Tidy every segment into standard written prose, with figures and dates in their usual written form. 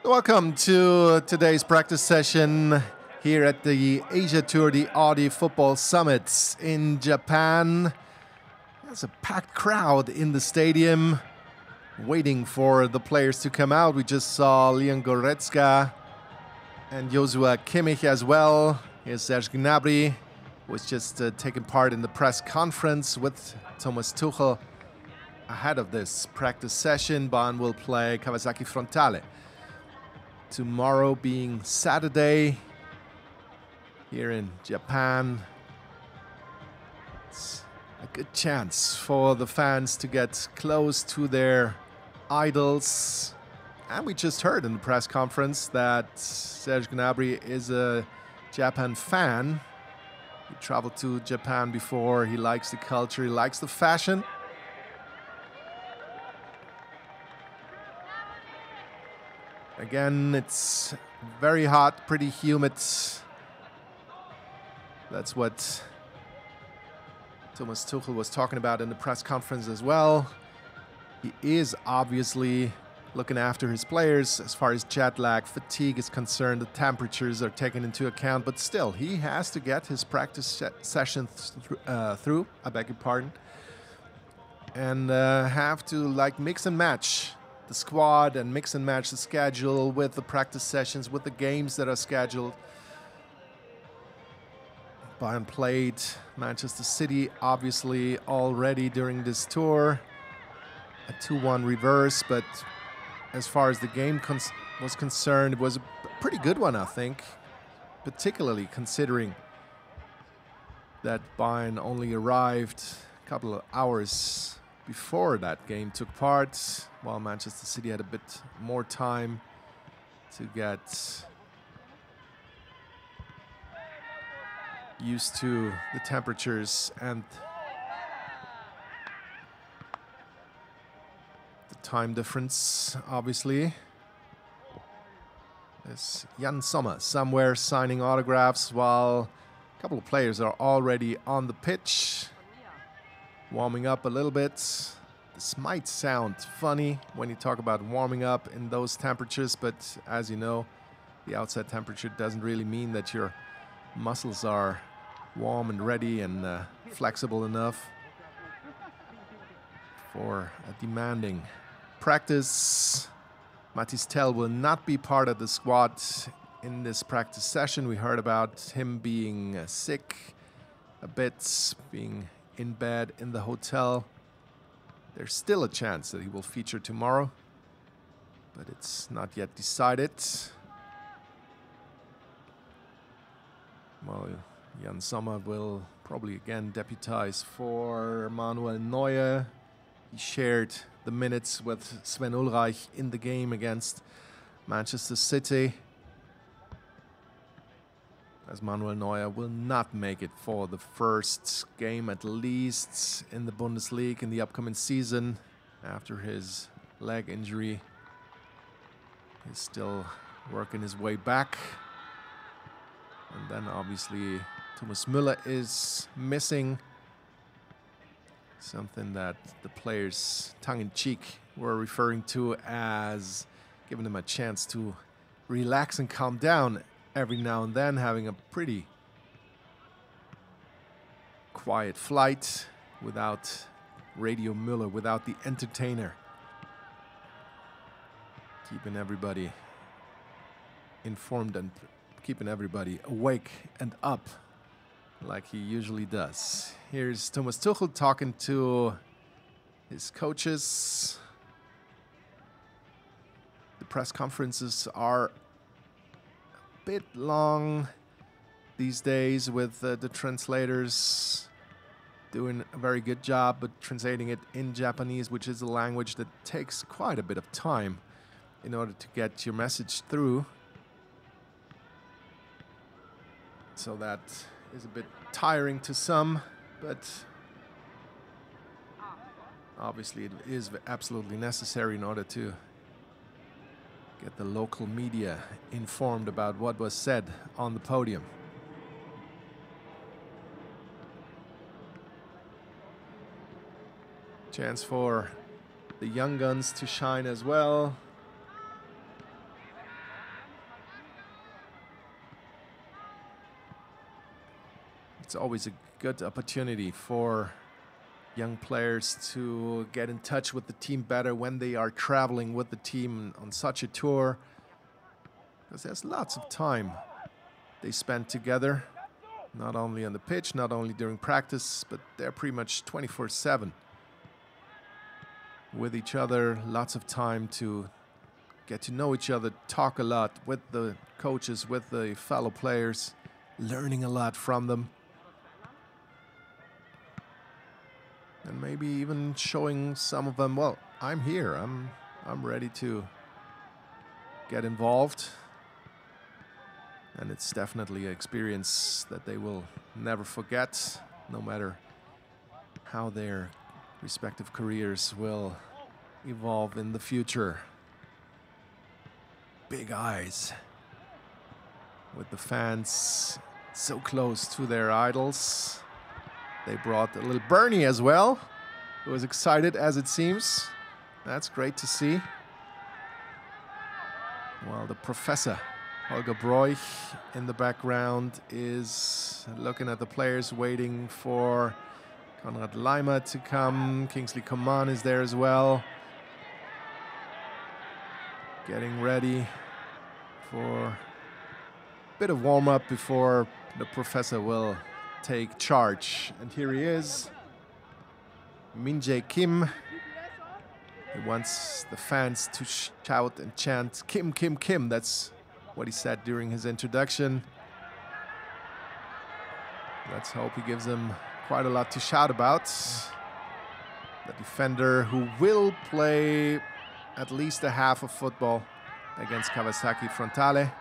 Welcome to today's practice session here at the Asia Tour, the Audi Football Summit in Japan. There's a packed crowd in the stadium waiting for the players to come out. We just saw Leon Goretzka and Joshua Kimmich as well. Here's Serge Gnabry, who was just taking part in the press conference with Thomas Tuchel ahead of this practice session. Bayern will play Kawasaki Frontale. Tomorrow being Saturday here in Japan, it's a good chance for the fans to get close to their idols. And we just heard in the press conference that Serge Gnabry is a Japan fan. He traveled to Japan before. He likes the culture, he likes the fashion. Again, it's very hot, pretty humid. That's what Thomas Tuchel was talking about in the press conference as well. He is obviously looking after his players as far as jet lag, fatigue is concerned. The temperatures are taken into account, but still, he has to get his practice session through, I beg your pardon, and have to mix and match the squad and mix and match the schedule with the practice sessions, with the games that are scheduled. Bayern played Manchester City, obviously, already during this tour. A 2-1 reverse, but as far as the game was concerned, it was a pretty good one, I think, particularly considering that Bayern only arrived a couple of hours before that game took part, while Manchester City had a bit more time to get used to the temperatures and the time difference, obviously. There's Jan Sommer somewhere signing autographs while a couple of players are already on the pitch, warming up a little bit. This might sound funny when you talk about warming up in those temperatures, but as you know, the outside temperature doesn't really mean that your muscles are warm and ready and flexible enough for a demanding practice. Mathys Tel will not be part of the squad in this practice session. We heard about him being sick a bit, being in bed in the hotel. There's still a chance that he will feature tomorrow, but it's not yet decided. Well, Jan Sommer will probably again deputize for Manuel Neuer. He shared the minutes with Sven Ulreich in the game against Manchester City, as Manuel Neuer will not make it for the first game, at least in the Bundesliga in the upcoming season. After his leg injury, he's still working his way back. And then obviously Thomas Müller is missing, something that the players tongue-in-cheek were referring to as giving him a chance to relax and calm down every now and then, having a pretty quiet flight without Radio Müller, without the entertainer, keeping everybody informed and keeping everybody awake and up like he usually does. Here's Thomas Tuchel talking to his coaches. The press conferences are bit long these days, with the translators doing a very good job, but translating it in Japanese, which is a language that takes quite a bit of time in order to get your message through. So that is a bit tiring to some, but obviously it is absolutely necessary in order to get the local media informed about what was said on the podium. Chance for the young guns to shine as well. It's always a good opportunity for young players to get in touch with the team better when they are traveling with the team on such a tour, because there's lots of time they spend together, not only on the pitch, not only during practice, but they're pretty much 24/7 with each other. Lots of time to get to know each other, talk a lot with the coaches, with the fellow players, learning a lot from them. And maybe even showing some of them, well, I'm here. I'm ready to get involved. And it's definitely an experience that they will never forget, no matter how their respective careers will evolve in the future. Big eyes with the fans so close to their idols. They brought a little Bernie as well, who was excited as it seems. That's great to see. While the professor, Holger Broich, in the background is looking at the players, waiting for Konrad Leimer to come. Kingsley Coman is there as well, getting ready for a bit of warm-up before the professor will take charge. And here he is, Min Jae Kim. He wants the fans to shout and chant Kim, Kim, Kim. That's what he said during his introduction. Let's hope he gives them quite a lot to shout about. The defender who will play at least a half of football against Kawasaki Frontale.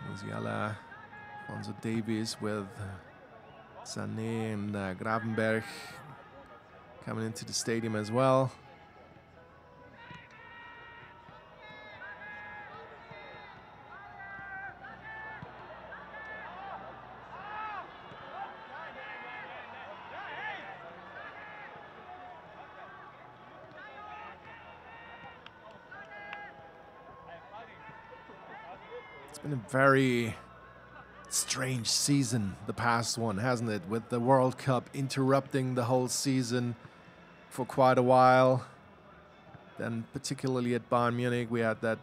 Musiala, Alfonso Davies with Sané and Gravenberg coming into the stadium as well. It's been a very strange season, the past one, hasn't it? With the World Cup interrupting the whole season for quite a while. Then particularly at Bayern Munich, we had that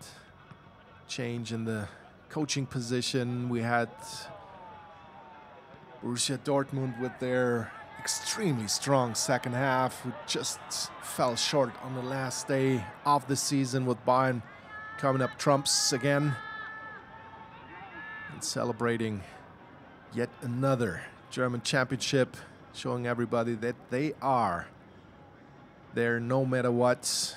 change in the coaching position. We had Borussia Dortmund with their extremely strong second half, who just fell short on the last day of the season, with Bayern coming up trumps again and celebrating yet another German championship, showing everybody that they are there no matter what,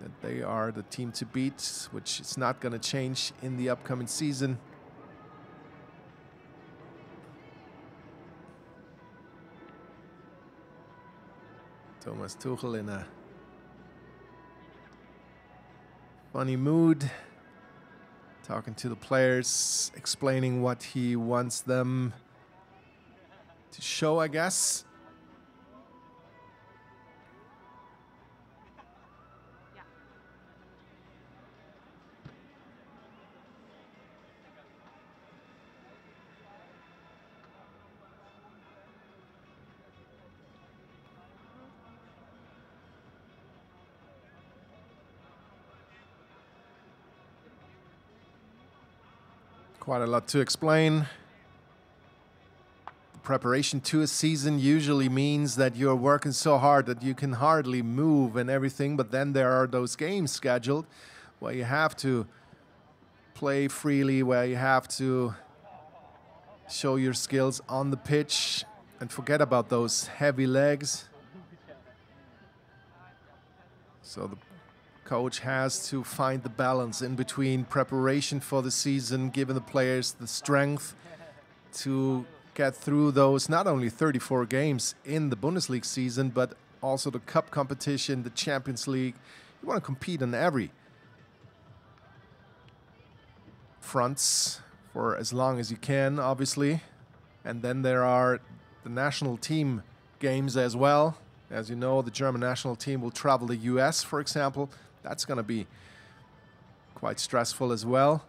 that they are the team to beat, which is not going to change in the upcoming season. Thomas Tuchel in a funny mood, talking to the players, explaining what he wants them to show, I guess. Quite a lot to explain. The preparation to a season usually means that you're working so hard that you can hardly move and everything, but then there are those games scheduled where you have to play freely, where you have to show your skills on the pitch and forget about those heavy legs. So the coach has to find the balance in between preparation for the season, giving the players the strength to get through those not only 34 games in the Bundesliga season, but also the cup competition, the Champions League, You want to compete on every fronts for as long as you can, obviously. And then there are the national team games as well. As you know, the German national team will travel to the US, for example. That's going to be quite stressful as well.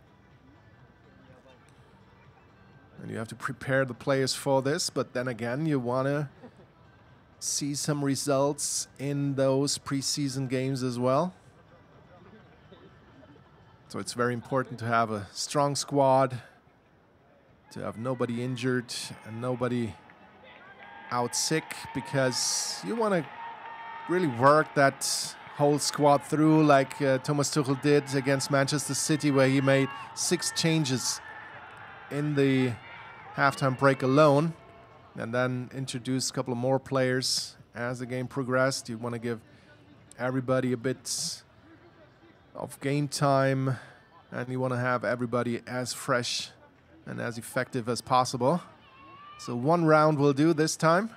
And you have to prepare the players for this, but then again, you want to see some results in those preseason games as well. So it's very important to have a strong squad, to have nobody injured and nobody out sick, because you want to really work that whole squad through like Thomas Tuchel did against Manchester City, where he made 6 changes in the halftime break alone and then introduced a couple of more players as the game progressed. You want to give everybody a bit of game time, and you want to have everybody as fresh and as effective as possible. So 1 round will do this time.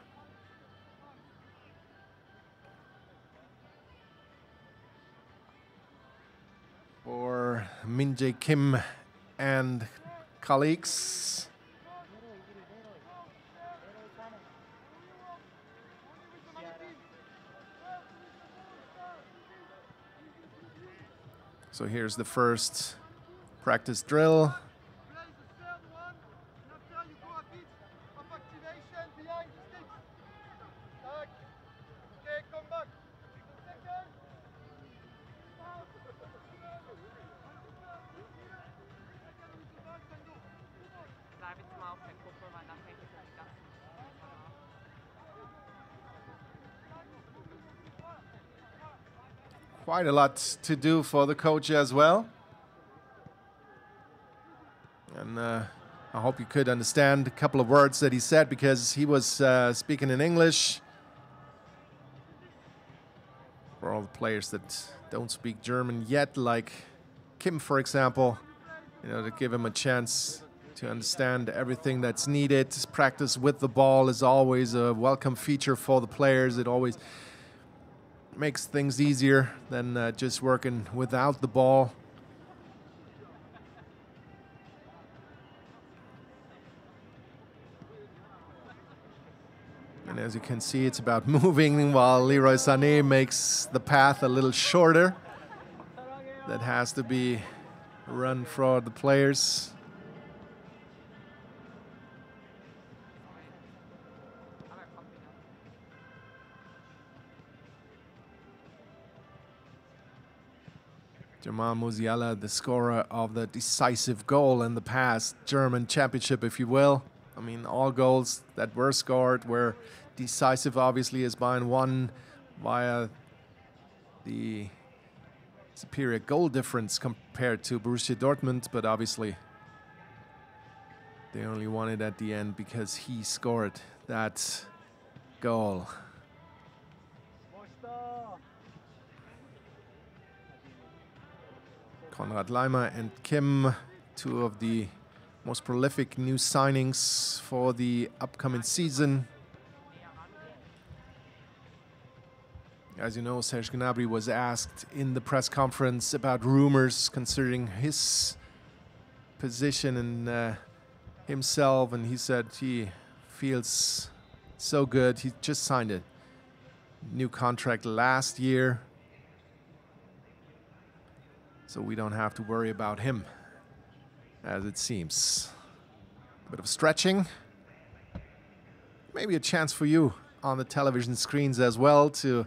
For Min-jae Kim and colleagues. So here's the first practice drill. Quite a lot to do for the coach as well. And I hope you could understand a couple of words that he said, because he was speaking in English. For all the players that don't speak German yet, like Kim, for example, you know, to give him a chance to understand everything that's needed. Practice with the ball is always a welcome feature for the players. It always makes things easier than just working without the ball. And as you can see, it's about moving, while Leroy Sané makes the path a little shorter. That has to be run for the players. Jamal Musiala, the scorer of the decisive goal in the past German championship, if you will. I mean, all goals that were scored were decisive, obviously, as Bayern won via the superior goal difference compared to Borussia Dortmund, but obviously they only won it at the end because he scored that goal. Konrad Laimer and Kim, 2 of the most prolific new signings for the upcoming season. As you know, Serge Gnabry was asked in the press conference about rumors concerning his position and himself, and he said he feels so good. He just signed a new contract last year, so we don't have to worry about him, as it seems. A bit of stretching. Maybe a chance for you on the television screens as well to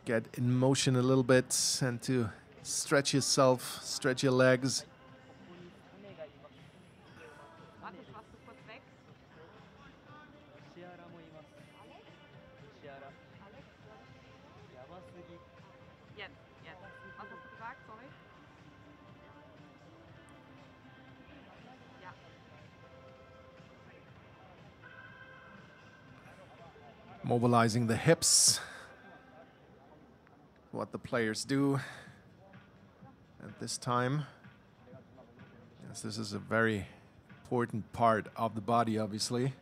get in motion a little bit and to stretch yourself, stretch your legs. Mobilizing the hips, what the players do at this time. Yes, this is a very important part of the body, obviously,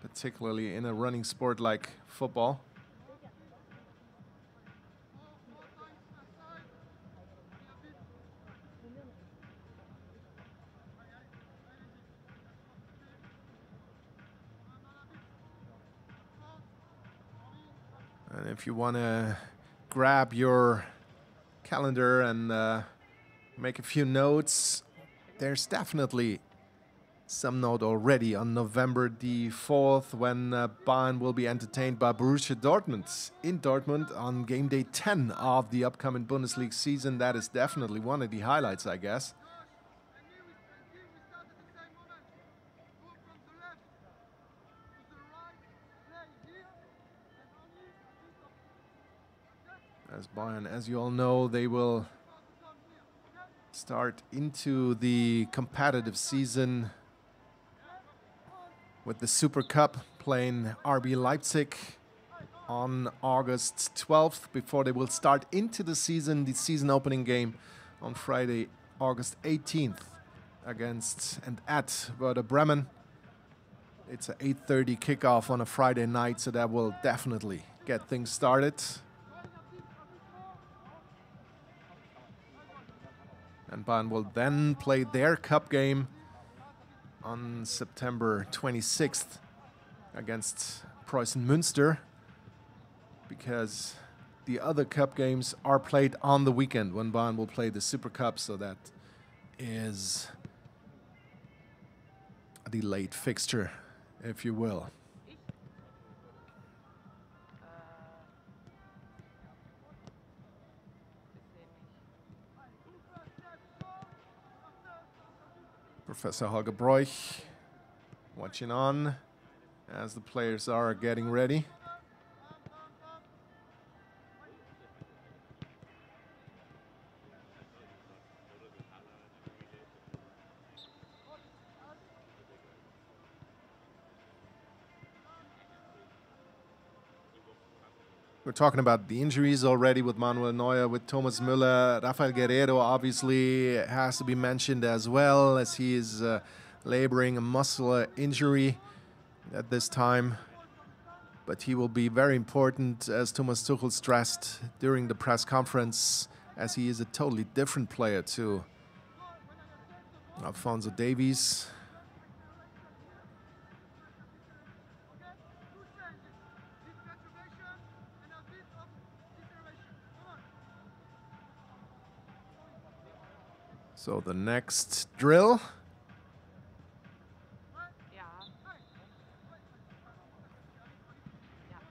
particularly in a running sport like football. If you want to grab your calendar and make a few notes, there's definitely some note already on November the 4th when Bayern will be entertained by Borussia Dortmund in Dortmund on game day 10 of the upcoming Bundesliga season. That is definitely one of the highlights, I guess. As Bayern, as you all know, they will start into the competitive season with the Super Cup, playing RB Leipzig on August 12th before they will start into the season opening game on Friday, August 18th against and at Werder Bremen. It's an 8:30 kickoff on a Friday night, so that will definitely get things started. And Bayern will then play their cup game on September 26th against Preußen Münster, because the other cup games are played on the weekend when Bayern will play the Super Cup, so that is a delayed fixture, if you will. Professor Holger Broich watching on as the players are getting ready. We're talking about the injuries already with Manuel Neuer, with Thomas Müller. Rafael Guerreiro obviously has to be mentioned as well, as he is laboring a muscular injury at this time. But he will be very important, as Thomas Tuchel stressed during the press conference, as he is a totally different player to Alphonso Davies. So the next drill.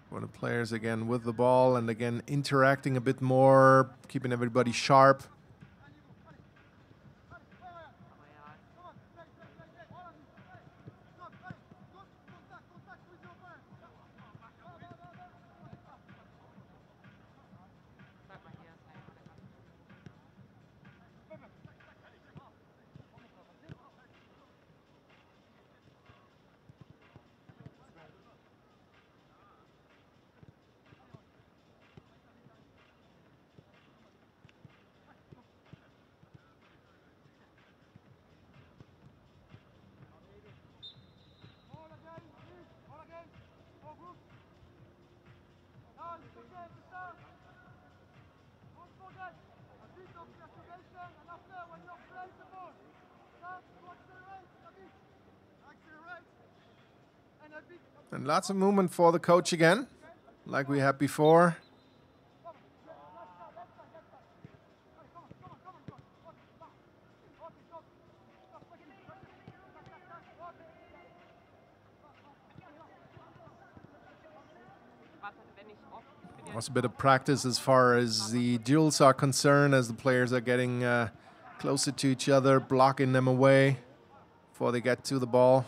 For the players again with the ball and again interacting a bit more, keeping everybody sharp. And lots of movement for the coach again, like we had before. Also a bit of practice as far as the duels are concerned, as the players are getting closer to each other, blocking them away before they get to the ball.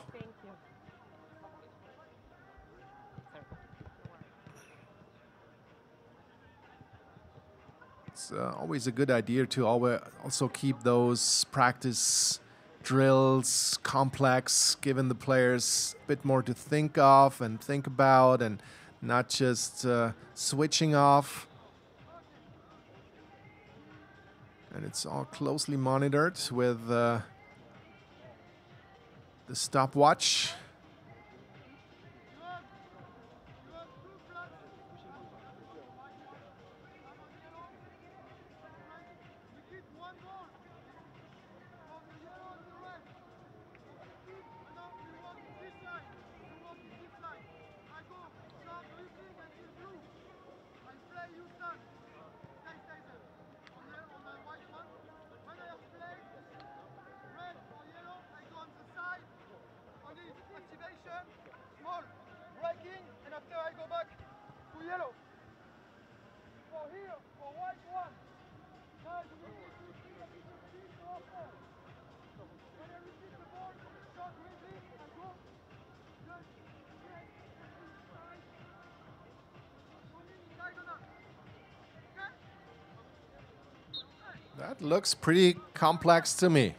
It's always a good idea to also keep those practice drills complex, giving the players a bit more to think of and think about, and not just switching off. And it's all closely monitored with the stopwatch. That looks pretty complex to me.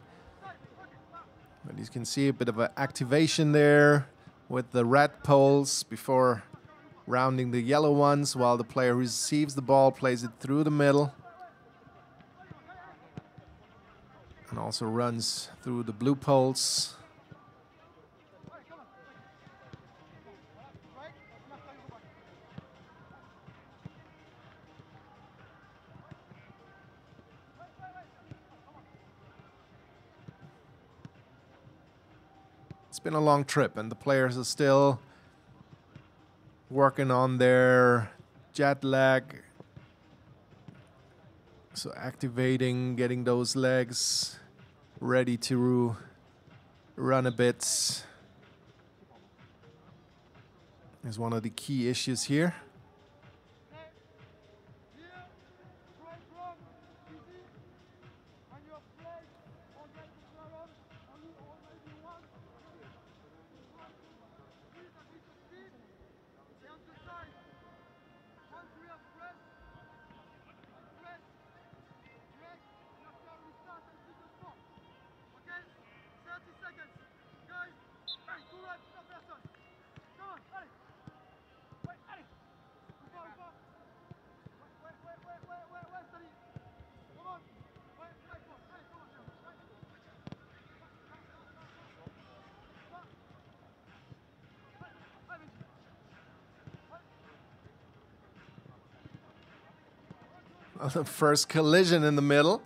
But you can see a bit of an activation there with the red poles before rounding the yellow ones, while the player who receives the ball plays it through the middle and also runs through the blue poles. It's been a long trip, and the players are still working on their jet lag. So activating, getting those legs ready to run a bit is one of the key issues here. The first collision in the middle.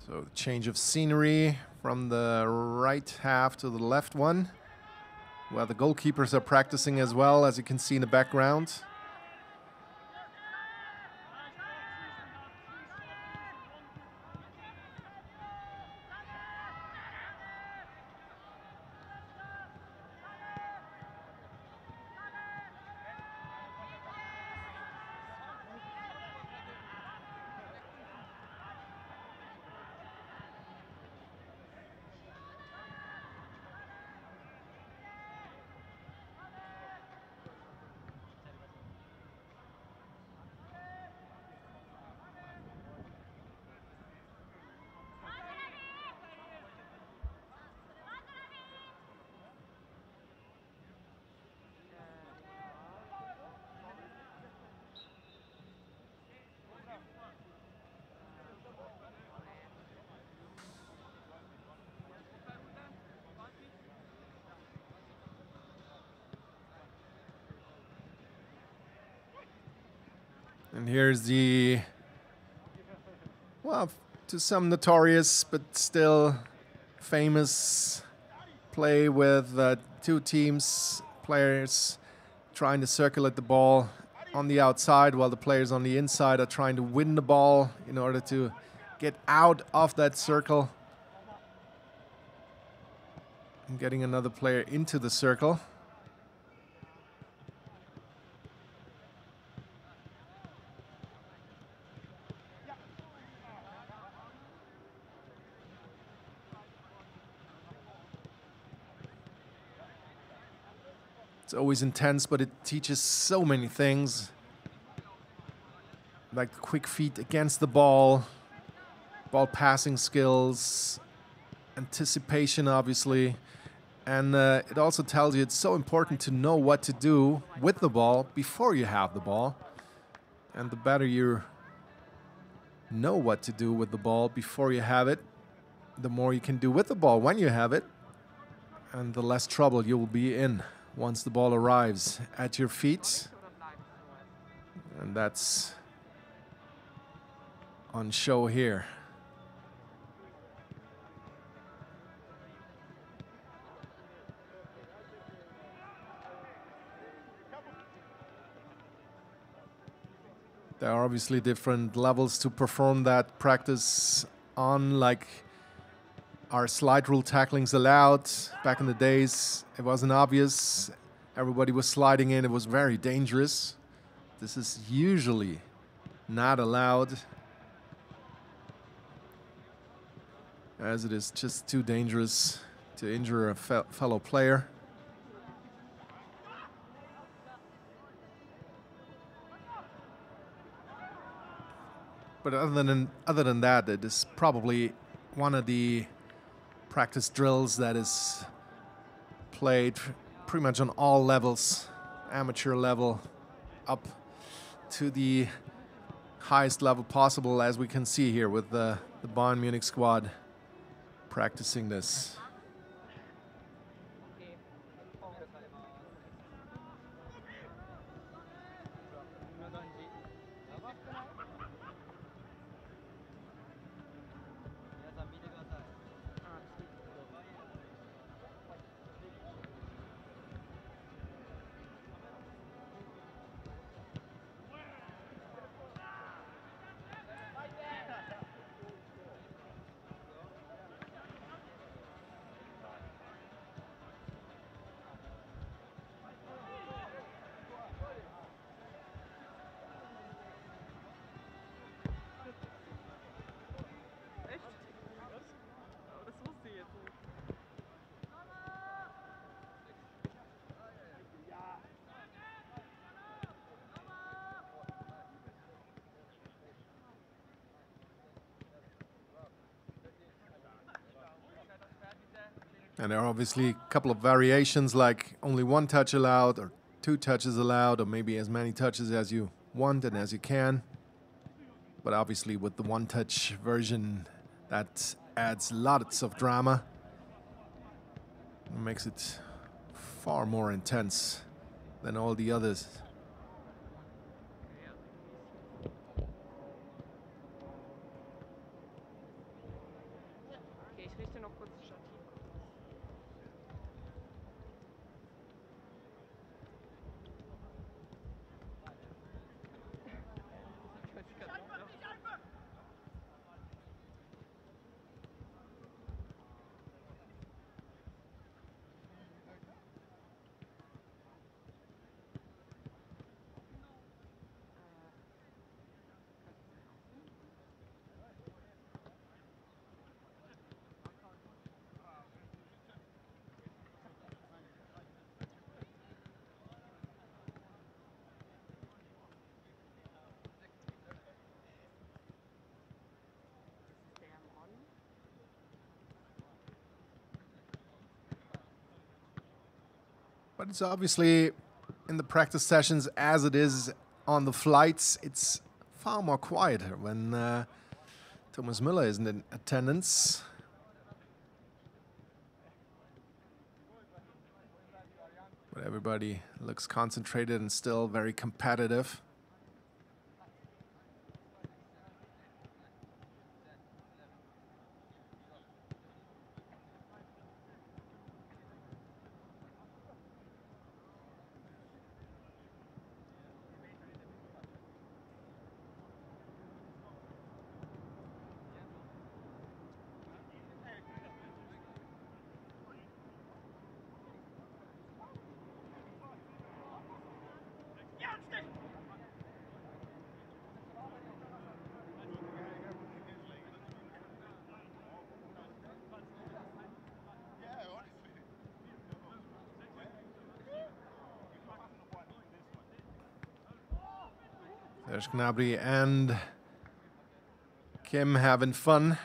So the change of scenery from the right half to the left one, where the goalkeepers are practicing as well, as you can see in the background. And here's the, well, to some notorious but still famous play with two teams, players trying to circulate the ball on the outside while the players on the inside are trying to win the ball in order to get out of that circle and getting another player into the circle. It's always intense, but it teaches so many things, like quick feet against the ball passing skills, anticipation, obviously. And it also tells you it's so important to know what to do with the ball before you have the ball. And the better you know what to do with the ball before you have it, the more you can do with the ball when you have it. and the less trouble you will be in once the ball arrives at your feet. And that's on show here. There are obviously different levels to perform that practice on, like our slide rule tacklings allowed. Back in the days, it wasn't obvious. Everybody was sliding in. It was very dangerous. This is usually not allowed, as it is just too dangerous to injure a fellow player. But other than that, it is probably one of the practice drills that is played pretty much on all levels, amateur level up to the highest level possible, as we can see here with the Bayern Munich squad practicing this. And there are obviously a couple of variations, like only one touch allowed, or 2 touches allowed, or maybe as many touches as you want and as you can. But obviously with the one-touch version, that adds lots of drama. It makes it far more intense than all the others. But it's obviously in the practice sessions, as it is on the flights, it's far more quieter when Thomas Müller isn't in attendance. But everybody looks concentrated and still very competitive. There's Gnabry and Kim having fun.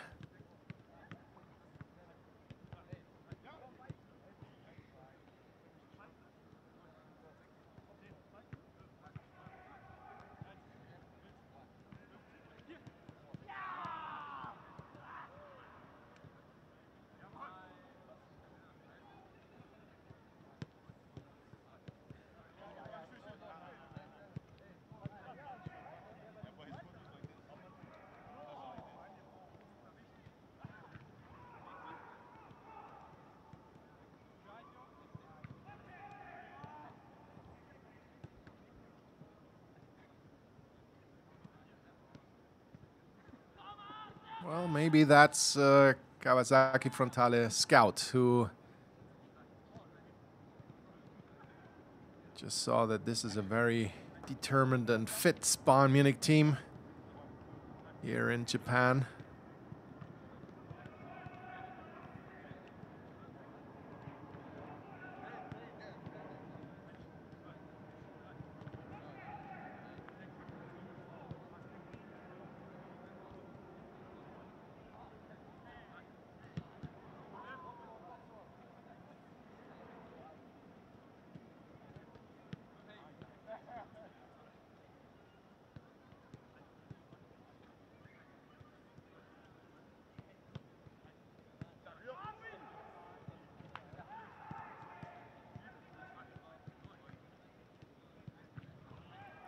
Well, maybe that's Kawasaki Frontale scout who just saw that this is a very determined and fit Bayern Munich team here in Japan.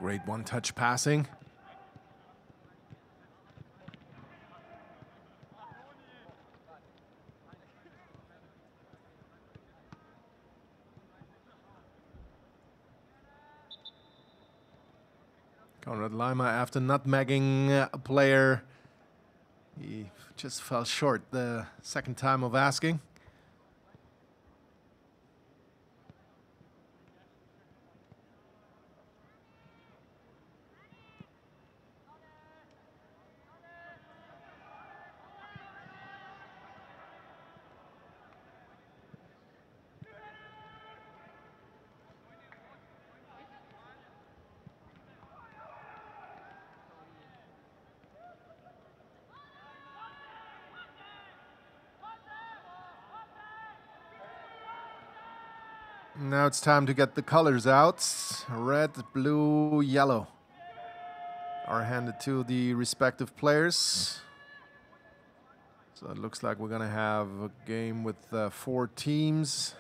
Great one-touch passing. Konrad Lima, after nutmegging a player, he just fell short the second time of asking. Now it's time to get the colors out. Red, blue, yellow are handed to the respective players. So it looks like we're going to have a game with 4 teams.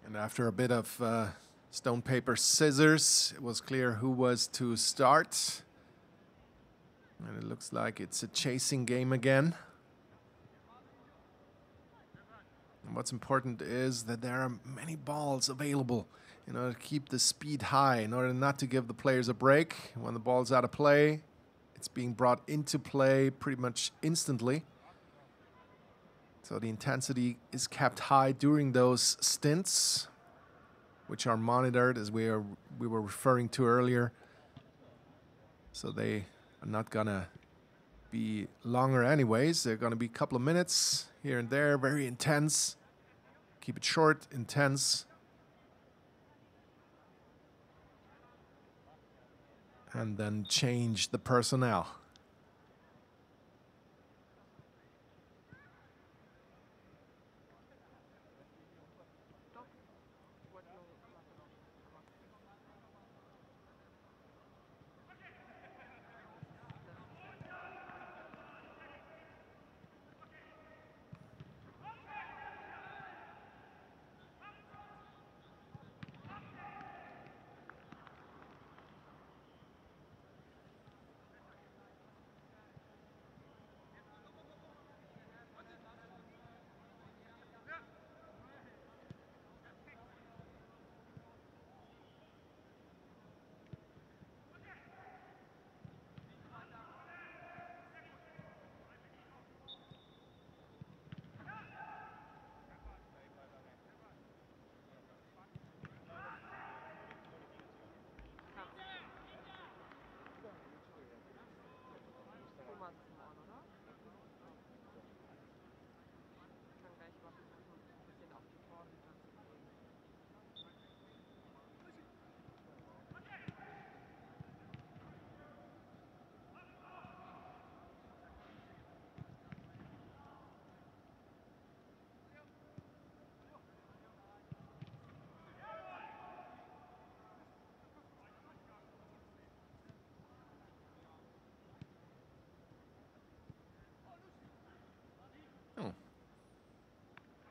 And after a bit of stone, paper, scissors, it was clear who was to start. And it looks like it's a chasing game again. And what's important is that there are many balls available in order to keep the speed high, in order not to give the players a break. When the ball's out of play, it's being brought into play pretty much instantly. So the intensity is kept high during those stints, which are monitored, as we were referring to earlier. So they are not gonna be longer anyways. They're gonna be a couple of minutes here and there, very intense. Keep it short, intense. And then change the personnel.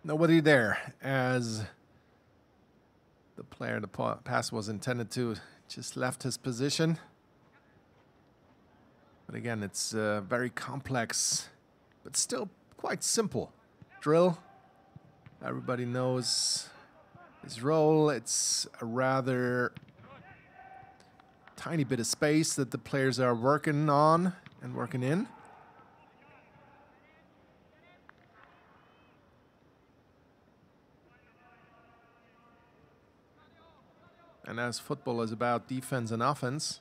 Nobody there as the player the pass was intended to just left his position. But again, it's very complex, but still quite simple drill. Everybody knows his role. It's a rather tiny bit of space that the players are working on and working in. And as football is about defense and offense,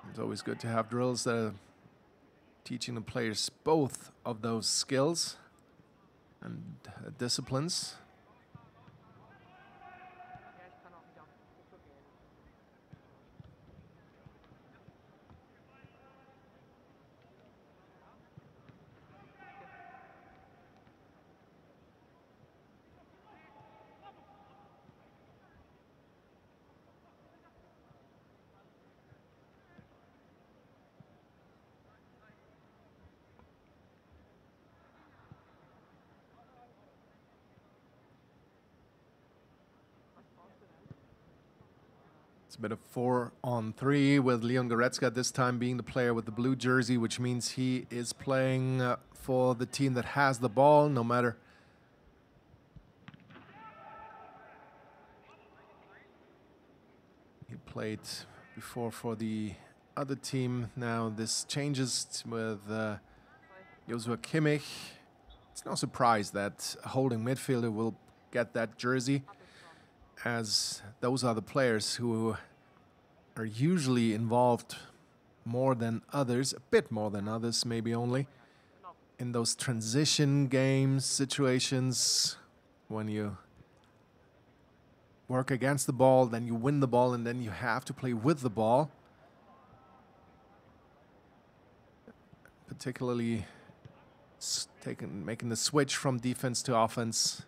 it's always good to have drills that are teaching the players both of those skills and disciplines. It's a bit of 4-on-3 with Leon Goretzka this time being the player with the blue jersey, which means he is playing for the team that has the ball, no matter he played before for the other team. Now this changes with Joshua Kimmich. It's no surprise that a holding midfielder will get that jersey, as those are the players who are usually involved more than others, a bit more than others maybe only, in those transition games situations when you work against the ball, then you win the ball, and then you have to play with the ball. Particularly making the switch from defense to offense.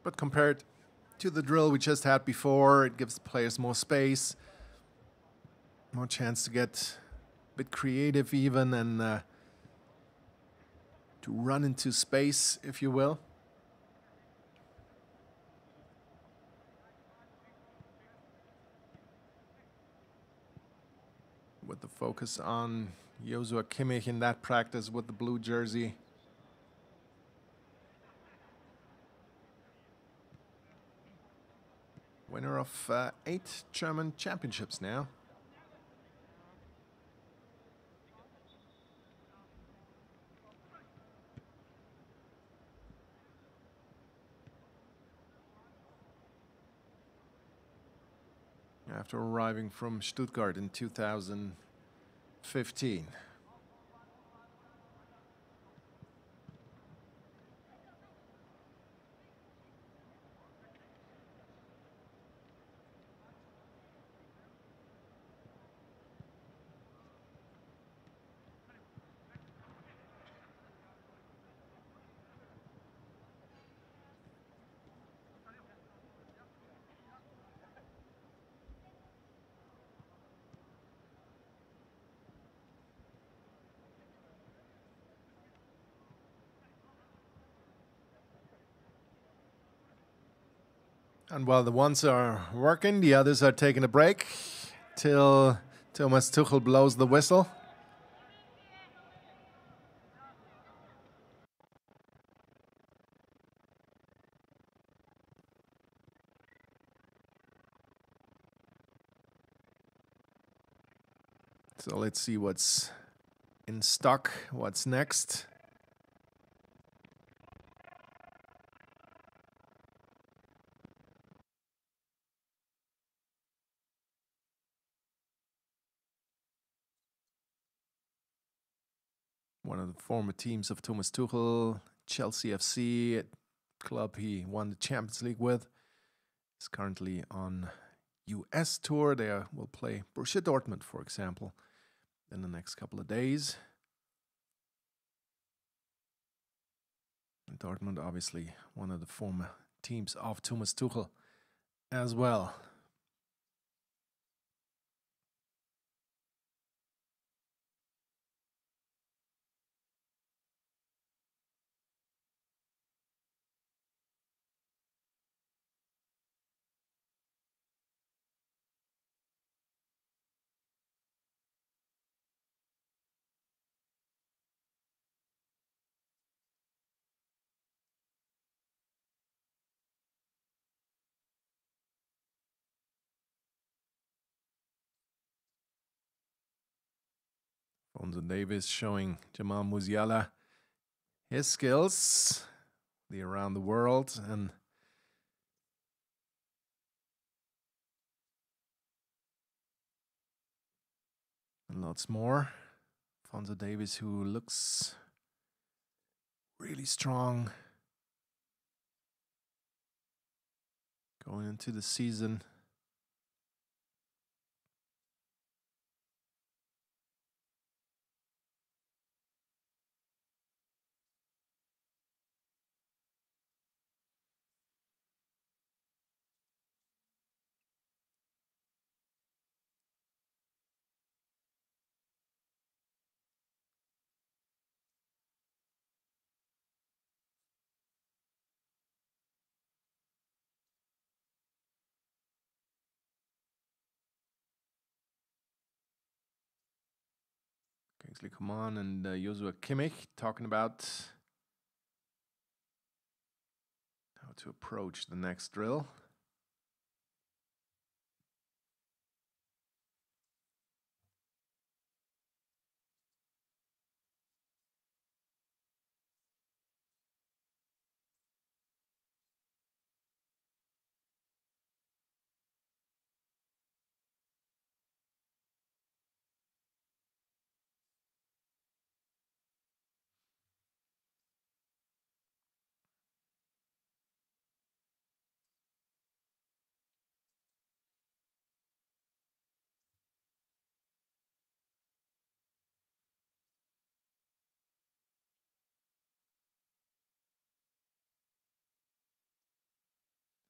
But compared to the drill we just had before, it gives the players more space, more chance to get a bit creative even, and to run into space, if you will. With the focus on Joshua Kimmich in that practice with the blue jersey. Winner of 8 German championships now. After arriving from Stuttgart in 2015. And while the ones are working, the others are taking a break till Thomas Tuchel blows the whistle. So let's see what's in stock, what's next. One of the former teams of Thomas Tuchel, Chelsea FC, club he won the Champions League with, is currently on US tour. They will play Borussia Dortmund, for example, in the next couple of days. And Dortmund, obviously, one of the former teams of Thomas Tuchel as well. Alphonso Davies showing Jamal Musiala his skills, the around the world, and lots more. Alphonso Davies, who looks really strong going into the season. Kingsley Coman and Joshua Kimmich talking about how to approach the next drill.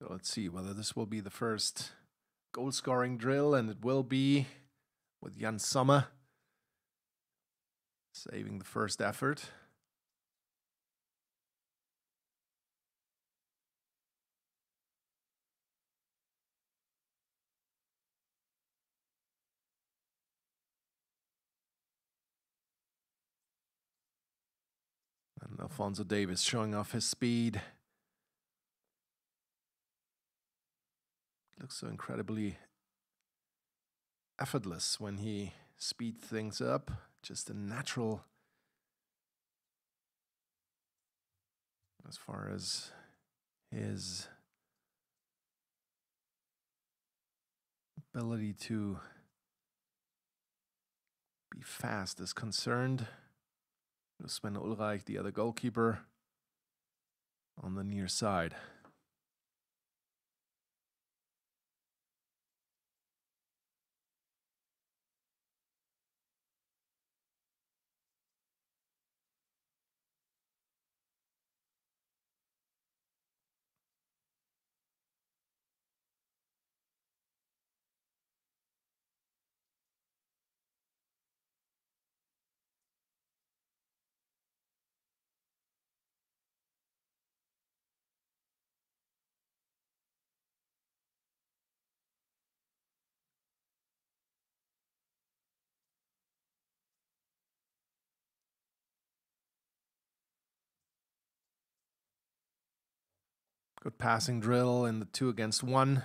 So let's see whether this will be the first goal-scoring drill, and it will be, with Jan Sommer saving the first effort. And Alphonso Davies showing off his speed. Looks so incredibly effortless when he speeds things up. Just a natural as far as his ability to be fast is concerned. Sven Ulreich, the other goalkeeper, on the near side. Good passing drill in the 2 against 1.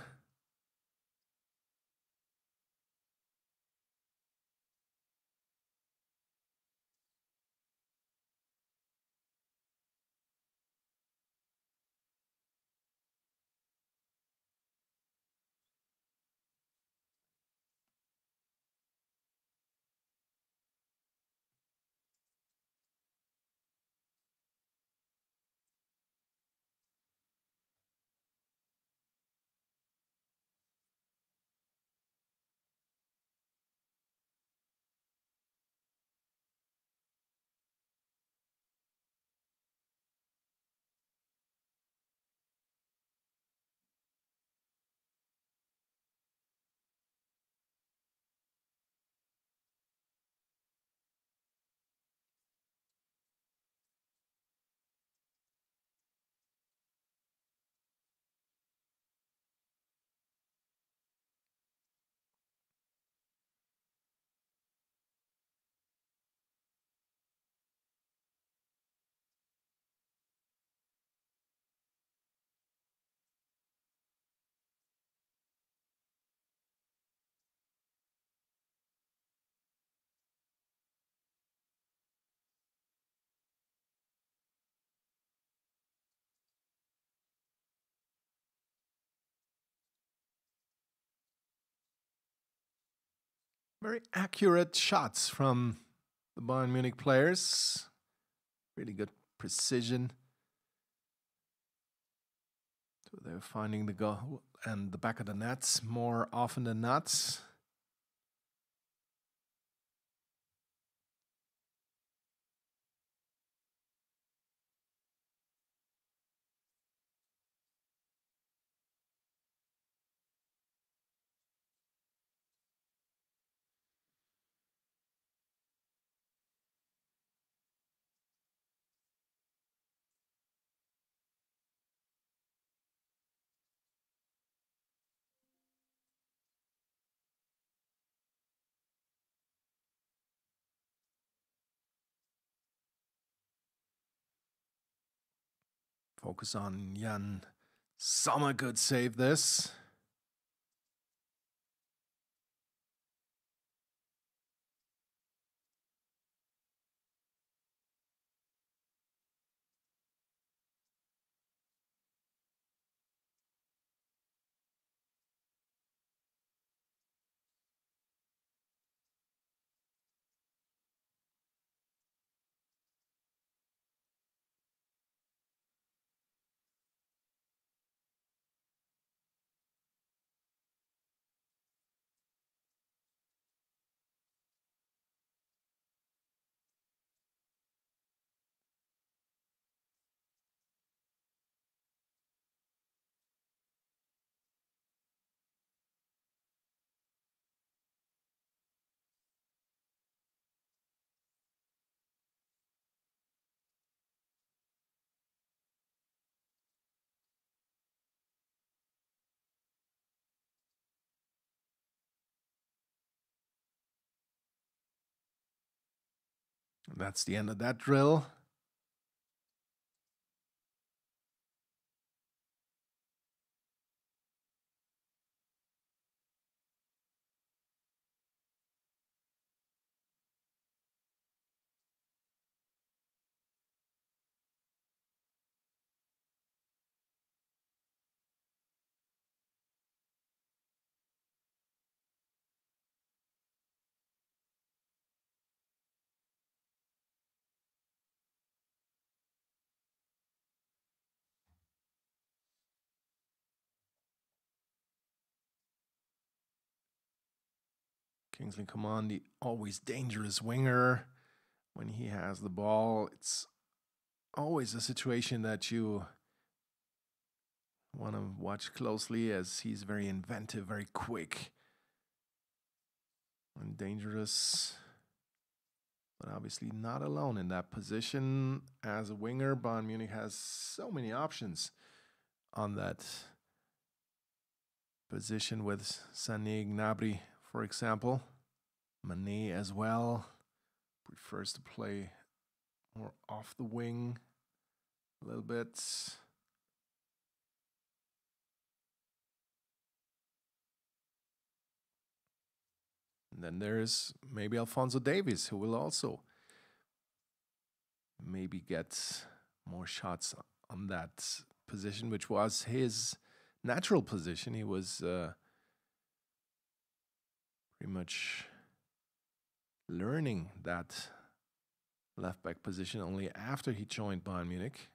Very accurate shots from the Bayern Munich players. Really good precision. So they're finding the goal and the back of the nets more often than not. Focus on Jan Sommer could save this. That's the end of that drill. Kingsley Coman, the always dangerous winger. When he has the ball, it's always a situation that you want to watch closely, as he's very inventive, very quick, and dangerous. But obviously not alone in that position. As a winger, Bayern Munich has so many options on that position with Sané, Gnabry, for example. Mané as well. Prefers to play more off the wing a little bit. And then there's maybe Alphonso Davies, who will also maybe get more shots on that position, which was his natural position. He was pretty much learning that left back position only after he joined Bayern Munich.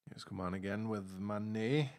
Here's Coman again with Mané.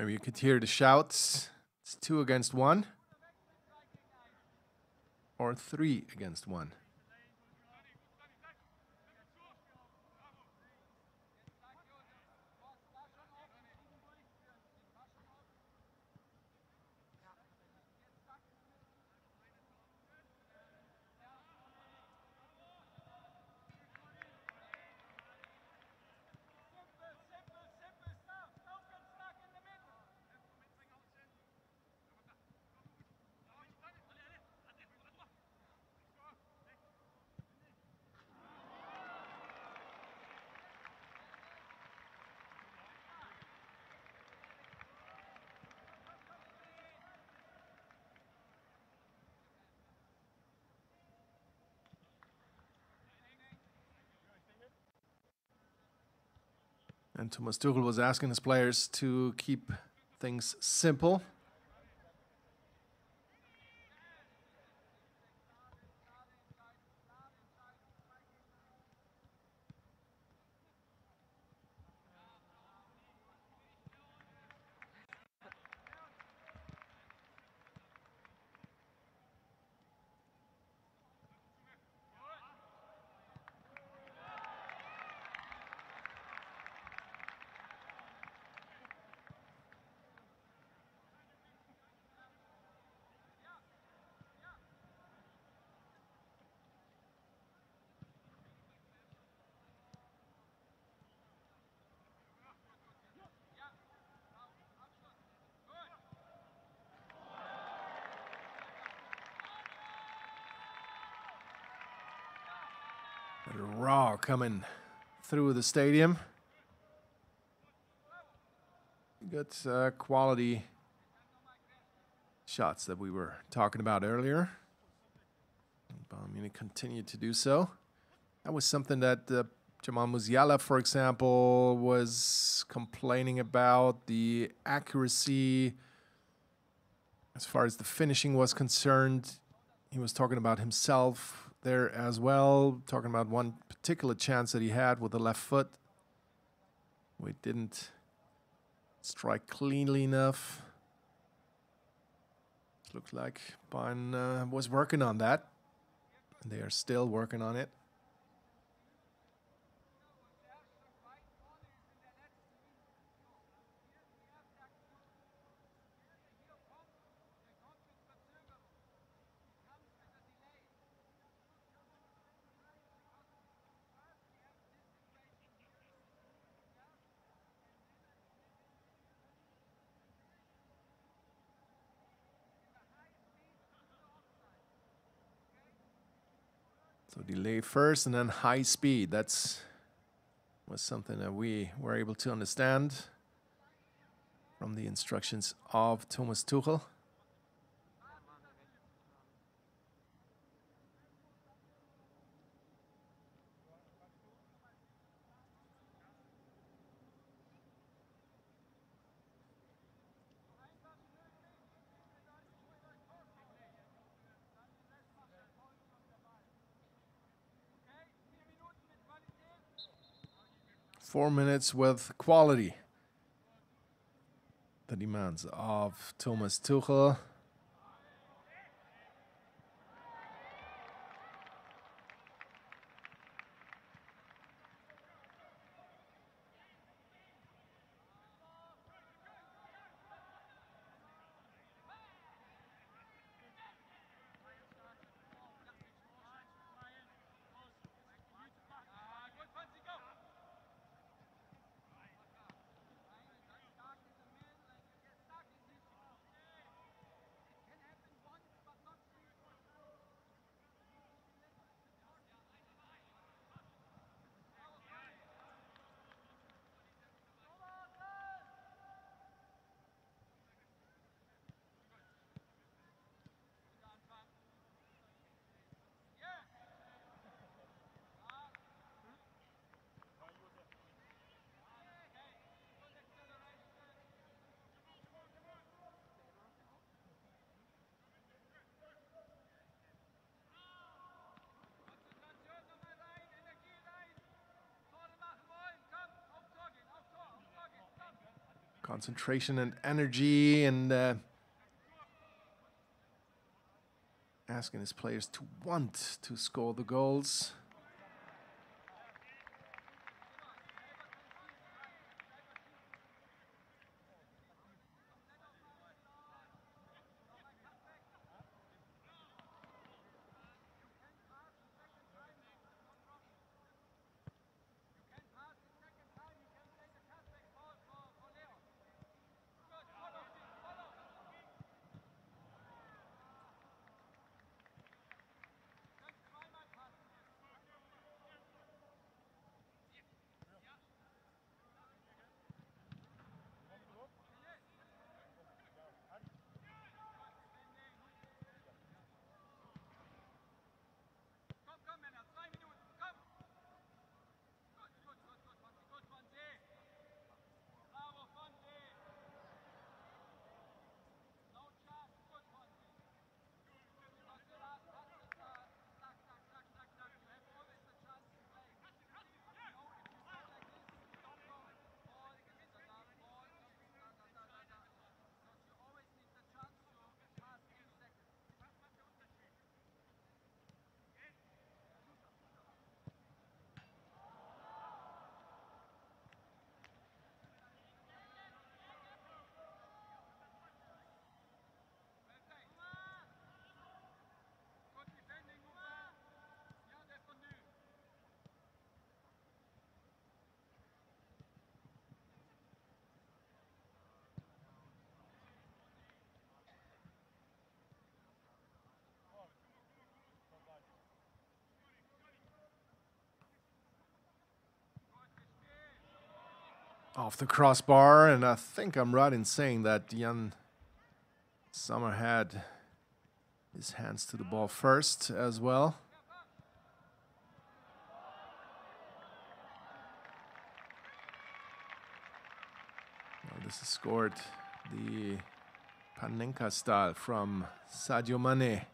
Maybe you could hear the shouts. It's 2 against 1. Or 3 against 1. And Thomas Tuchel was asking his players to keep things simple. Raw coming through the stadium. Good quality shots that we were talking about earlier. Bayern Munich continued to do so. That was something that Jamal Musiala, for example, was complaining about, the accuracy as far as the finishing was concerned. He was talking about himself there as well, talking about one particular chance that he had with the left foot. We didn't strike cleanly enough. It looked like Bayern was working on that, and they are still working on it. So delay first and then high speed. That was something that we were able to understand from the instructions of Thomas Tuchel. Four minutes with quality. The demands of Thomas Tuchel. concentration and energy, and asking his players to want to score the goals. Off the crossbar, and I think I'm right in saying that Jan Sommer had his hands to the ball first as well. Well, this is scored the Panenka style from Sadio Mane.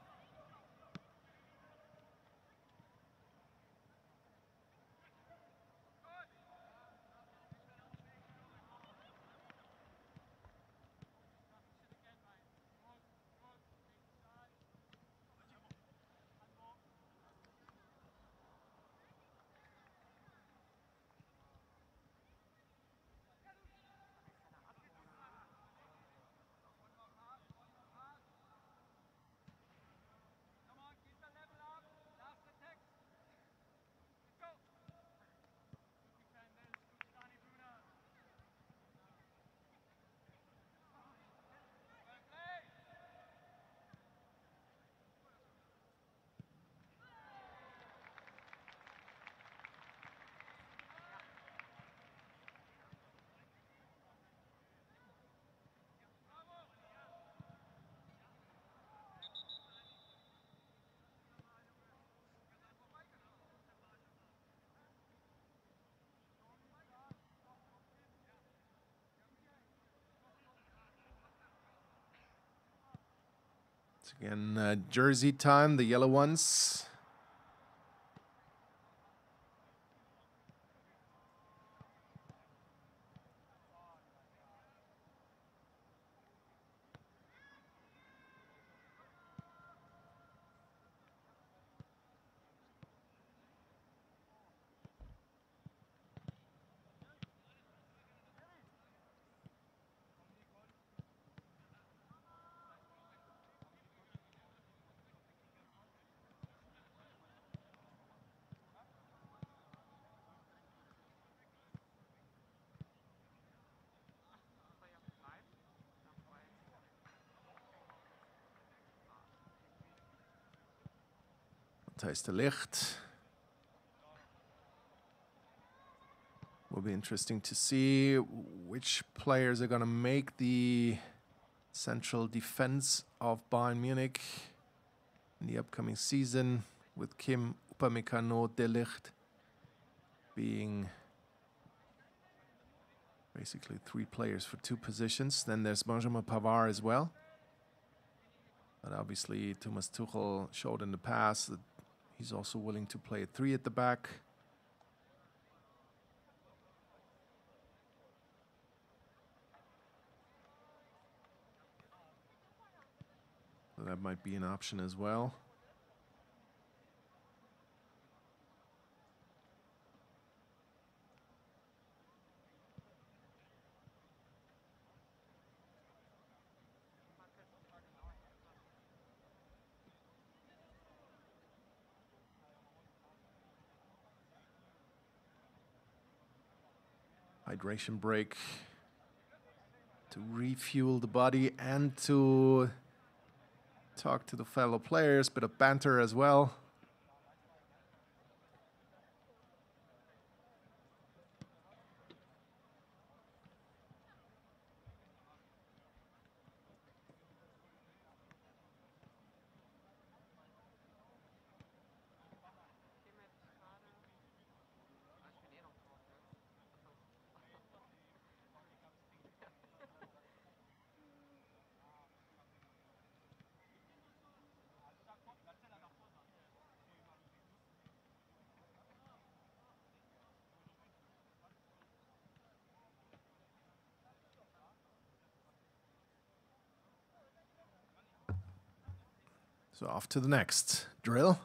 It's again jersey time, the yellow ones. Matthijs de Ligt. Will be interesting to see which players are going to make the central defense of Bayern Munich in the upcoming season, with Kim, Upamecano, de Ligt being basically 3 players for 2 positions. Then there's Benjamin Pavard as well. But obviously Thomas Tuchel showed in the past that he's also willing to play a 3 at the back. that might be an option as well. Hydration break to refuel the body and to talk to the fellow players, bit of banter as well. So off to the next drill.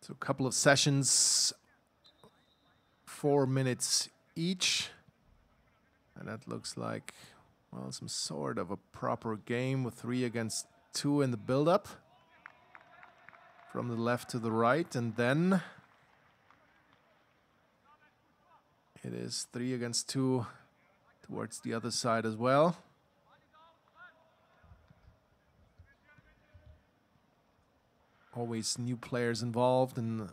So a couple of sessions, 4 minutes each. And that looks like, well, some sort of a proper game with 3 against 2 in the build-up. From the left to the right, and then it is 3 against 2 towards the other side as well. Always new players involved, and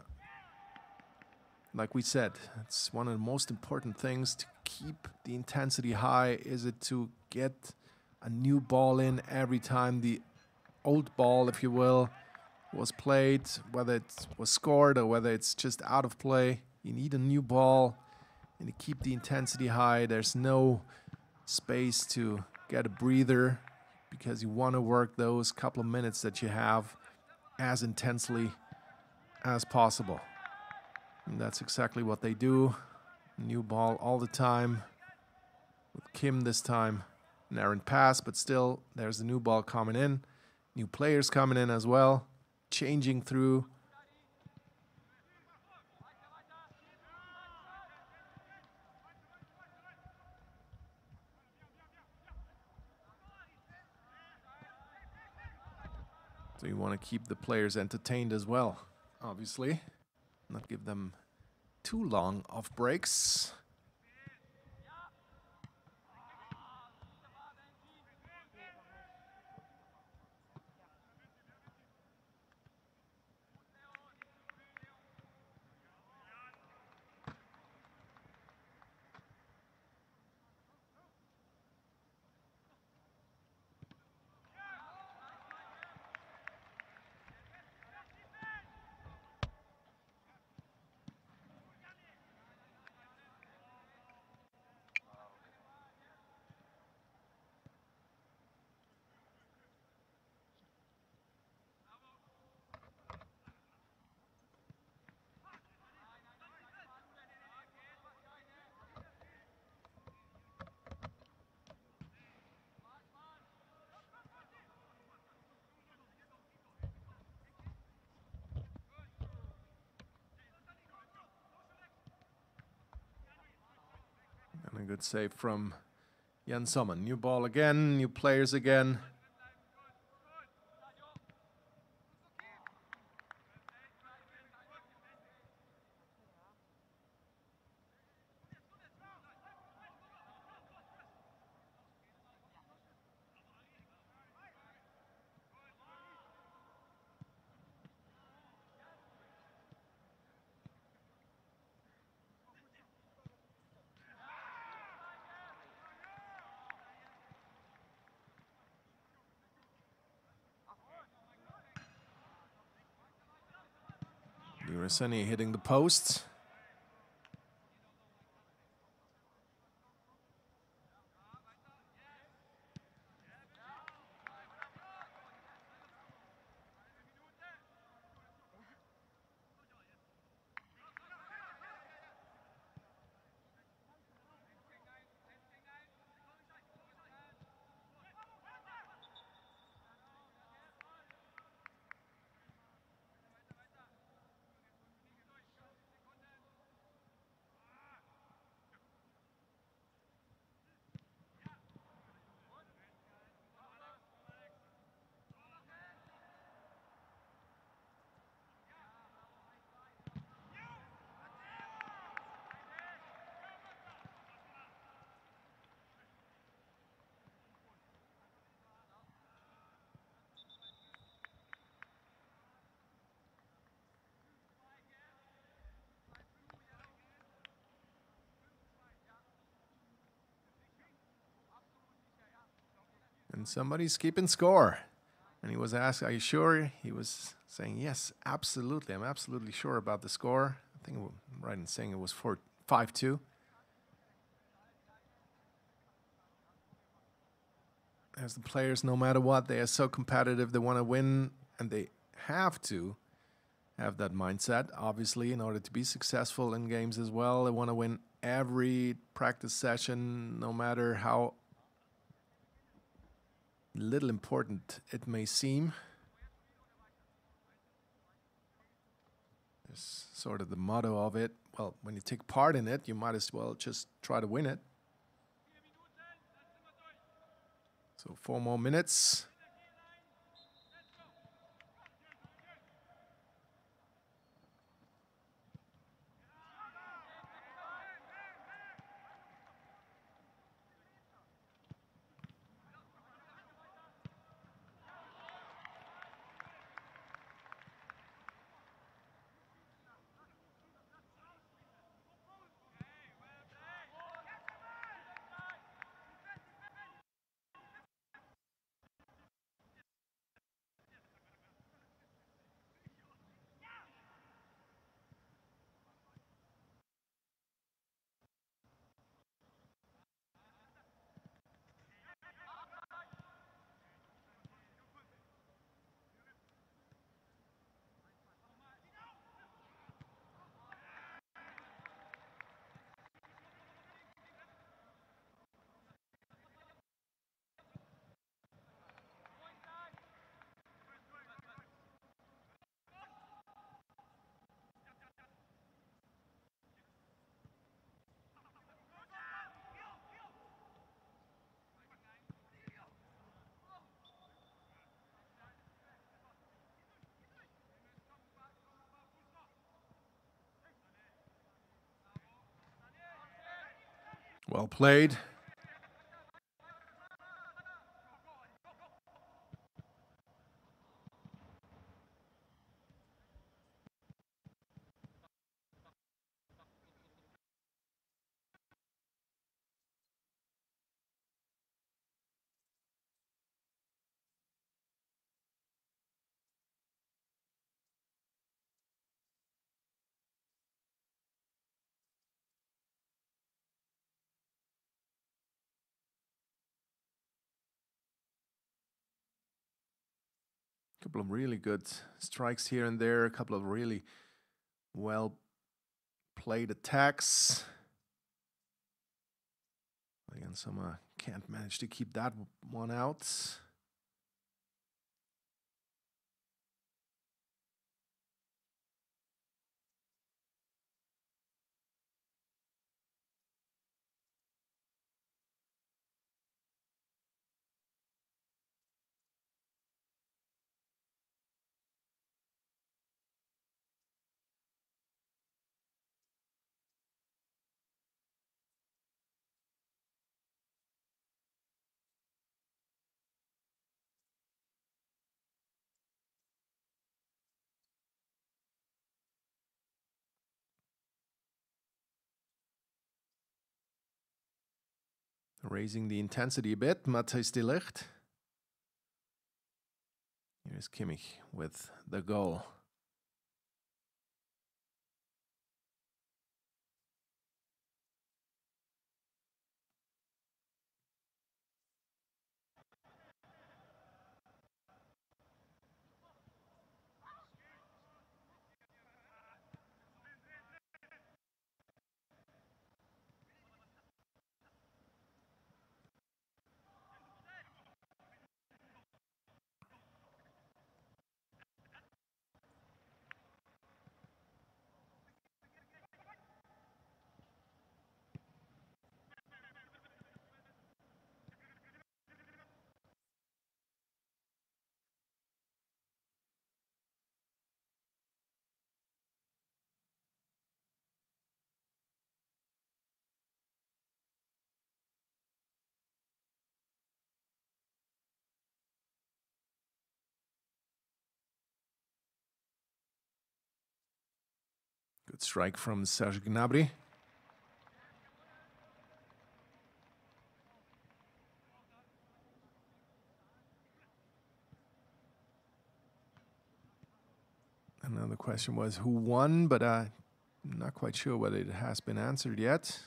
like we said, it's one of the most important things to keep the intensity high. Is it to get a new ball in every time the old ball, if you will, was played, whether it was scored or whether it's just out of play. You need a new ball, and to keep the intensity high, there's no space to get a breather because you want to work those couple of minutes that you have as intensely as possible. And that's exactly what they do. New ball all the time. With Kim this time, an errant pass, but still there's a new ball coming in. New players coming in as well, changing through. So you want to keep the players entertained as well, obviously. Not give them too long off breaks. And a good save from Jan Sommer. New ball again, new players again. Uraseni hitting the post. And somebody's keeping score. And he was asked, are you sure? He was saying, yes, absolutely. I'm absolutely sure about the score. I think I'm right in saying it was 5-2. As the players, no matter what, they are so competitive. They want to win, and they have to have that mindset, obviously, in order to be successful in games as well. They want to win every practice session, no matter how little important it may seem. There's sort of the motto of it. Well, when you take part in it, you might as well just try to win it. So 4 more minutes. Well played. A couple of really good strikes here and there. A couple of really well played attacks. Again, Sommer can't manage to keep that one out. Raising the intensity a bit, Matthijs de Ligt. Here's Kimmich with the goal. Good strike from Serge Gnabry. Another question was who won, but I'm not quite sure whether it has been answered yet.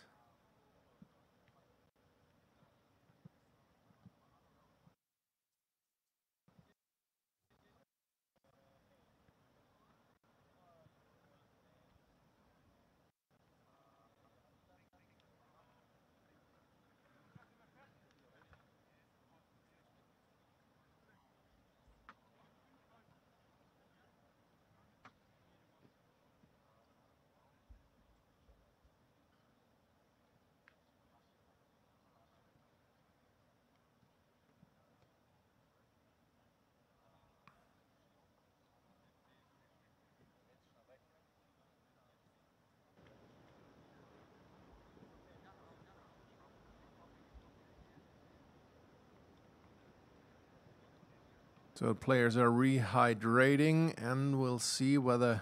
So players are rehydrating, and we'll see whether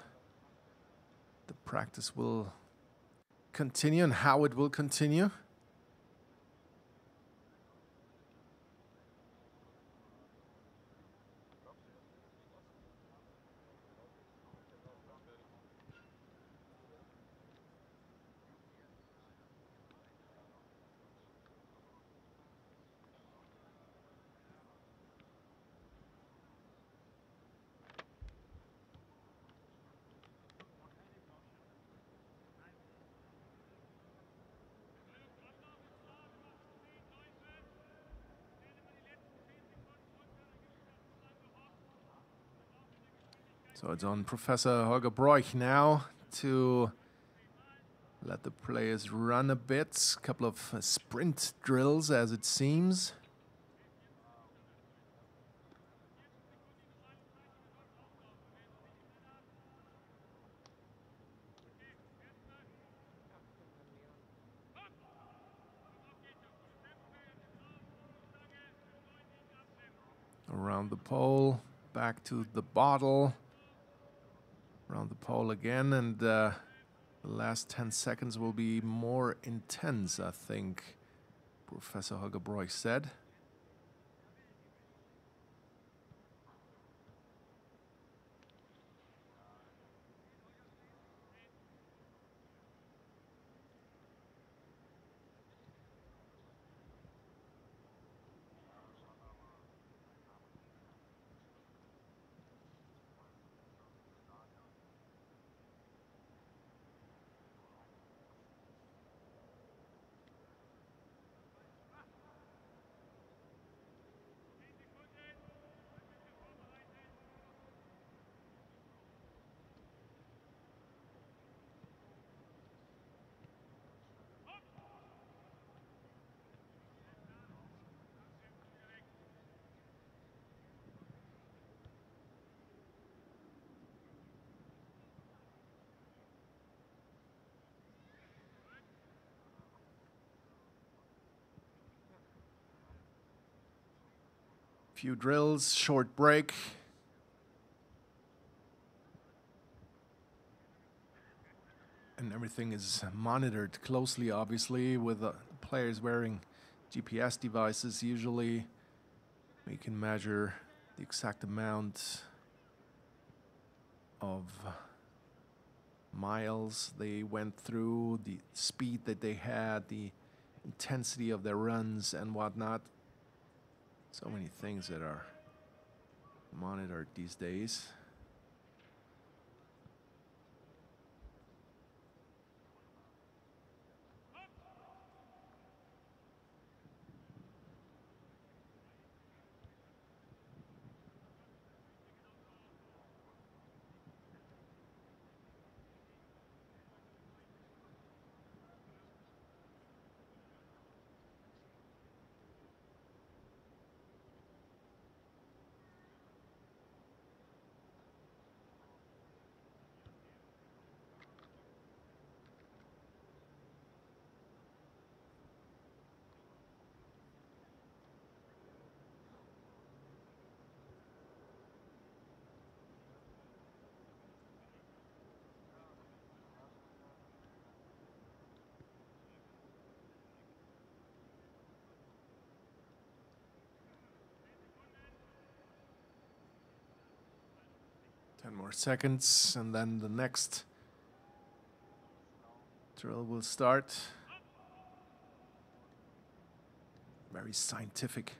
the practice will continue and how it will continue. So it's on Professor Holger Broich now to let the players run a bit. A couple of sprint drills, as it seems. Around the pole, back to the bottle. Around the pole again, and the last 10 seconds will be more intense, I think, Professor Holger Broich said. Few drills, short break. And everything is monitored closely, obviously, with the players wearing GPS devices. Usually we can measure the exact amount of miles they went through, the speed that they had, the intensity of their runs and whatnot. So many things that are monitored these days. Ten more seconds, and then the next drill will start. Very scientific.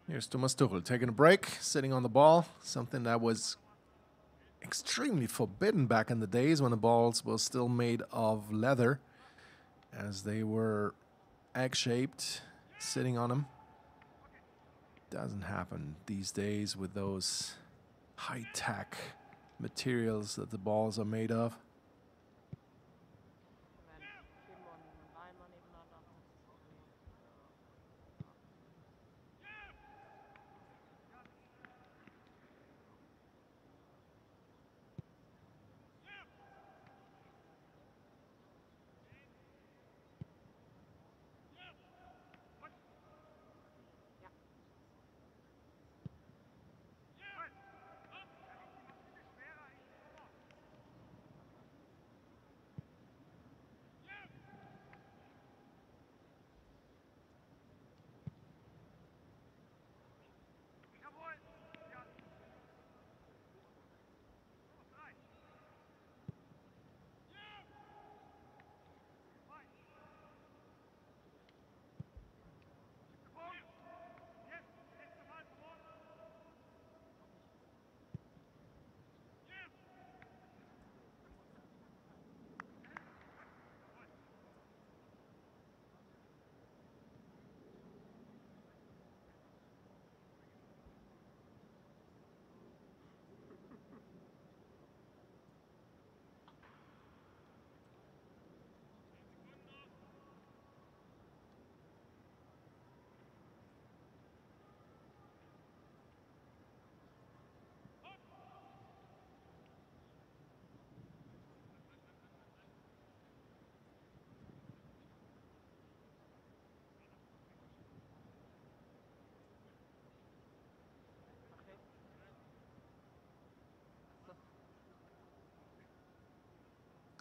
Here's Thomas Tuchel taking a break, sitting on the ball, something that was extremely forbidden back in the days when the balls were still made of leather, as they were egg-shaped, sitting on them. Doesn't happen these days with those high-tech materials that the balls are made of.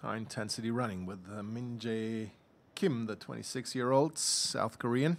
High intensity running with Min Jae Kim, the 26-year-old South Korean.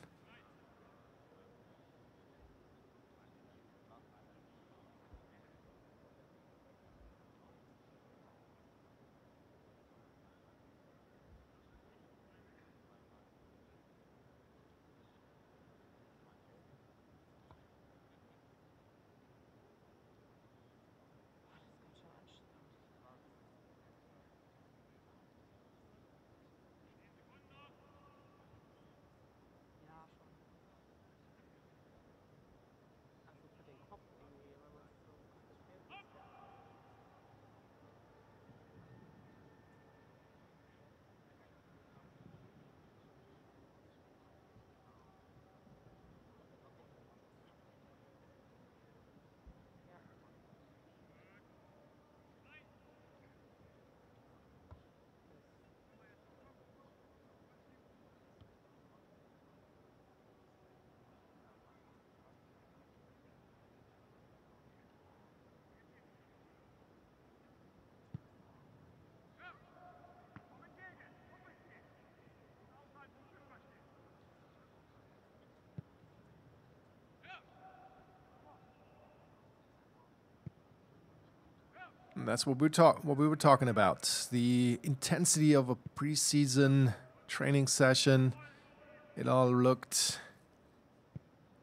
And that's what we were talking about. The intensity of a preseason training session. It all looked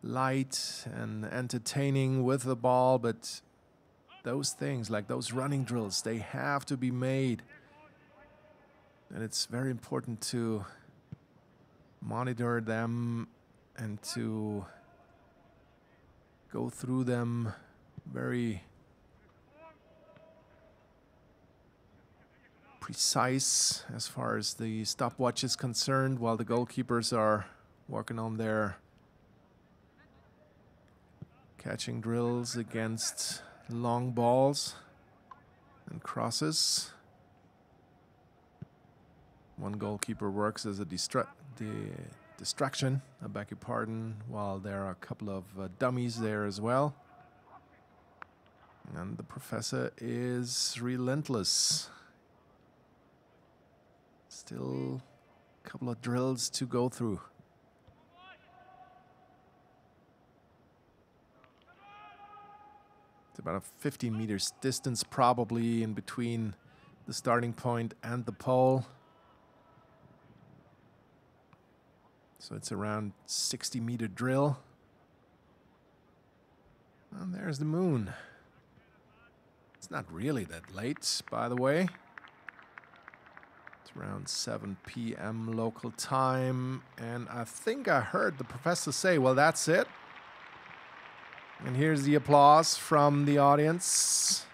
light and entertaining with the ball, but those things, like those running drills, they have to be made. And it's very important to monitor them and to go through them very precise as far as the stopwatch is concerned, while the goalkeepers are working on their catching drills against long balls and crosses. One goalkeeper works as a distraction, I beg your pardon, while there are a couple of dummies there as well. And the professor is relentless. Still a couple of drills to go through. It's about a 15 meters distance probably in between the starting point and the pole. So it's around 60-meter drill. And there's the moon. It's not really that late, by the way. It's around 7 p.m. local time. And I think I heard the professor say, well, that's it. And here's the applause from the audience.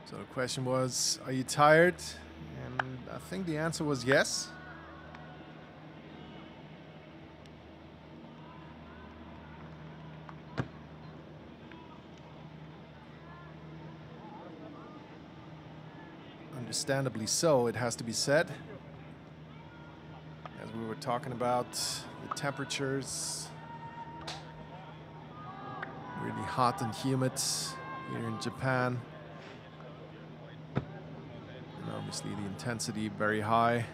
So the question was, are you tired? And I think the answer was yes. Understandably so, it has to be said. As we were talking about the temperatures, really hot and humid here in Japan. And obviously the intensity very high.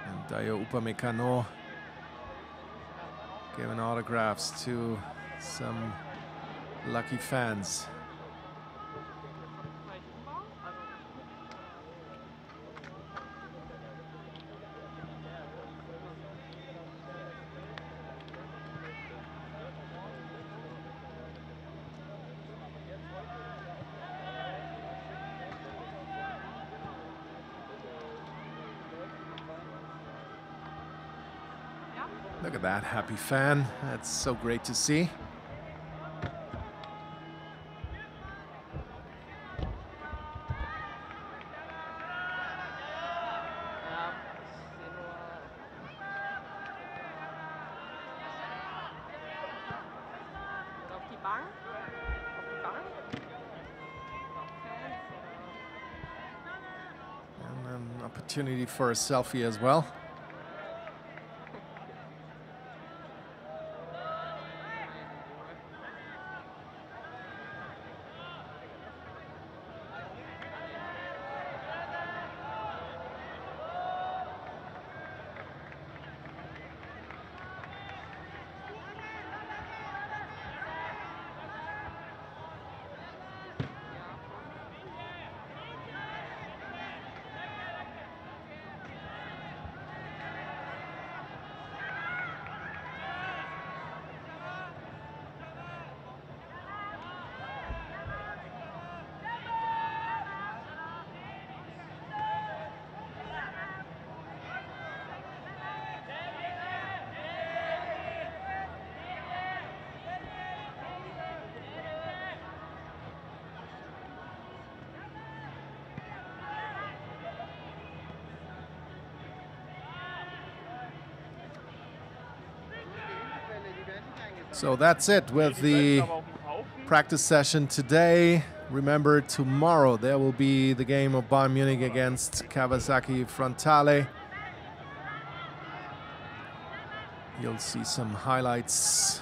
And Dayo Upamecano giving autographs to some lucky fans. Look at that happy fan. That's so great to see. And an opportunity for a selfie as well. So that's it with the practice session today. Remember, tomorrow there will be the game of Bayern Munich against Kawasaki Frontale. You'll see some highlights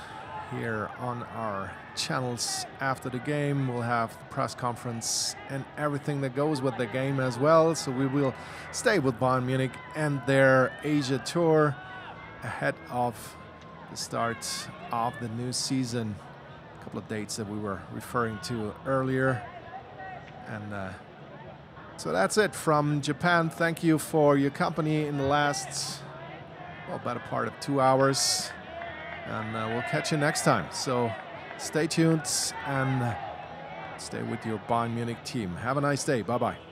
here on our channels after the game. We'll have the press conference and everything that goes with the game as well. So we will stay with Bayern Munich and their Asia tour ahead of the start of the new season. A couple of dates that we were referring to earlier. And so that's it from Japan. Thank you for your company in the last, well, better part of 2 hours. And we'll catch you next time. So stay tuned and stay with your Bayern Munich team. Have a nice day. Bye-bye.